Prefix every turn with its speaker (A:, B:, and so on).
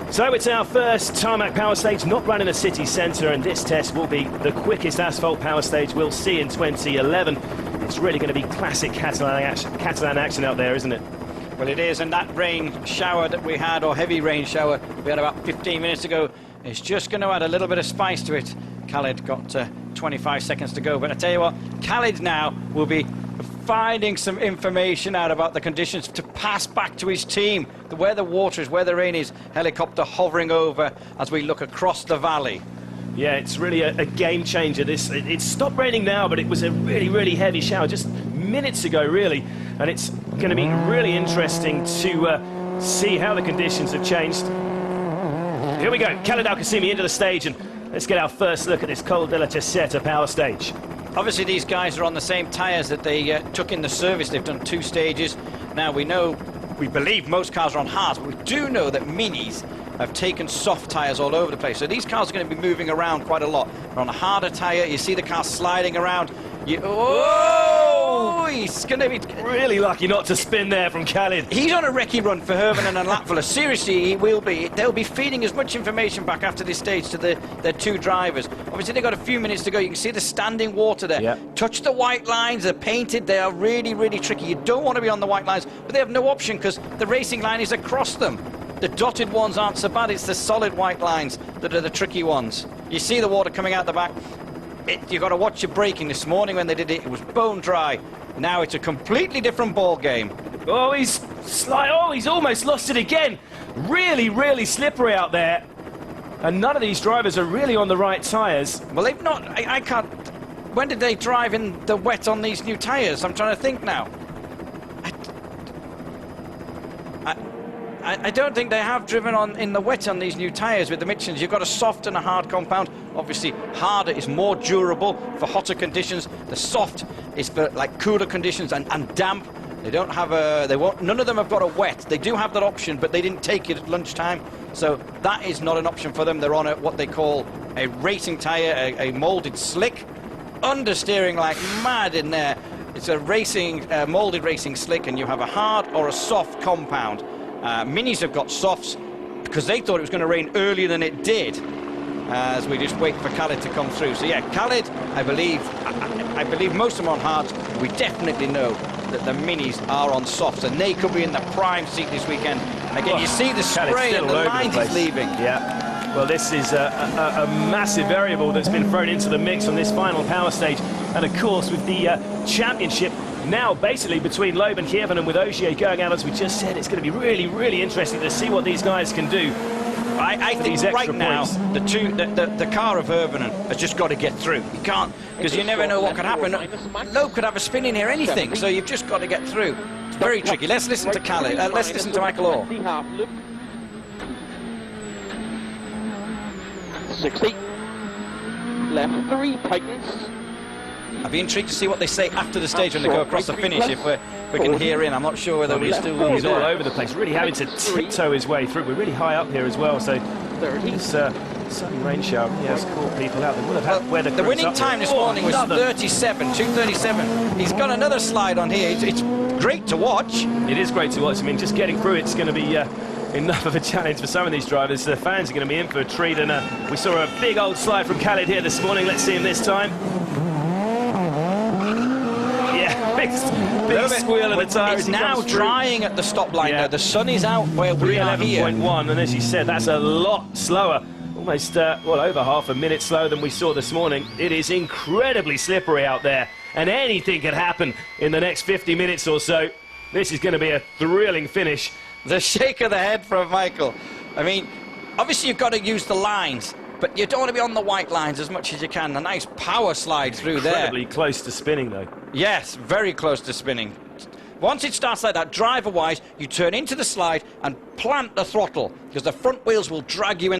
A: So it's our first tarmac power stage not run in a city centre, and this test will be the quickest asphalt power stage we'll see in 2011. It's really going to be classic Catalan action out there, isn't it?
B: Well, it is, and that rain shower that we had, or heavy rain shower we had about 15 minutes ago, is just going to add a little bit of spice to it. Khaled got 25 seconds to go, but I tell you what, Khaled now will be finding some information out about the conditions to pass back to his team, where the water is, where the rain is. Helicopter hovering over as we look across the valley.
A: Yeah, it's really a game changer. It's stopped raining now, but it was a really heavy shower just minutes ago, really, and it's going to be really interesting to see how the conditions have changed. Here we go, Khaled qassimi into the stage, and let's get our first look at this Col della Ceseta power stage.
B: Obviously, these guys are on the same tyres that they took in the service. They've done 2 stages. Now, we believe most cars are on hards, but we do know that minis have taken soft tyres all over the place. So these cars are going to be moving around quite a lot. They're on a harder tyre. You see the car sliding around. Oh, he's going to be
A: really lucky not to spin there from Khaled.
B: He's on a recce run for Herman and Latvala. Seriously, he will be. They'll be feeding as much information back after this stage to their 2 drivers. Obviously, they've got a few minutes to go. You can see the standing water there.
A: Yep.
B: Touch the white lines. They're painted. They are really tricky. You don't want to be on the white lines, but they have no option because the racing line is across them. The dotted ones aren't so bad. It's the solid white lines that are the tricky ones. You see the water coming out the back. You've got to watch your braking. This morning when they did it, it was bone dry. Now it's a completely different ball game.
A: Oh, he's almost lost it again. Really slippery out there. And none of these drivers are really on the right tyres.
B: Well, they've not. I can't. When did they drive in the wet on these new tyres? I'm trying to think now. I don't think they have driven in the wet on these new tyres with the Michelin's. You've got a soft and a hard compound. Obviously, harder is more durable for hotter conditions. The soft is for like cooler conditions and damp. They don't have none of them have got a wet. They do have that option, but they didn't take it at lunchtime. So that is not an option for them. They're on what they call a racing tyre, a moulded slick. Understeering like mad in there. It's a moulded racing slick, and you have a hard or a soft compound. Minis have got softs because they thought it was going to rain earlier than it did, as we just wait for Khaled to come through. So yeah, Khaled, I believe most of them are on hards. We definitely know that the minis are on softs, and they could be in the prime seat this weekend. Again, you see the spray and the lines he's leaving.
A: Yeah. Well, this is a massive variable that's been thrown into the mix on this final power stage, and of course with the championship now basically between Loeb and Kievan, and with Ogier going out, as we just said, it's going to be really interesting to see what these guys can do.
B: I think right now the car of Urbanen has just got to get through. You can't, because you never know what could happen. Loeb could have a spin in here, anything, so you've just got to get through. It's very tricky. Let's listen to Khaled. Let's listen to Michael Orr.
C: 60. Left 3 tightens.
B: I'd be intrigued to see what they say after the stage when they go across the finish, if we can hear in. I'm not sure whether we still will be
A: He's all over the place, really having to tiptoe his way through. We're really high up here as well, so this sudden rain shower has caught people out. They will have had weather.
B: The winning time this morning was 2:37. He's got another slide on here. It's great to watch.
A: It is great to watch. I mean, just getting through it's going to be enough of a challenge for some of these drivers. The fans are going to be in for a treat, and we saw a big old slide from Khaled here this morning. Let's see him this time. Big squeal of the tyre.
B: It's now drying at the stop line. Yeah. The sun is out where we are here.
A: 311.1, and as you said, that's a lot slower. Almost, over half a minute slower than we saw this morning. It is incredibly slippery out there, and anything could happen in the next 50 minutes or so. This is going to be a thrilling finish.
B: The shake of the head from Michael. I mean, obviously you've got to use the lines, but you don't want to be on the white lines as much as you can. A nice power slide through there.
A: Incredibly close to spinning, though.
B: Yes, very close to spinning. Once it starts like that, driver-wise, you turn into the slide and plant the throttle, because the front wheels will drag you in.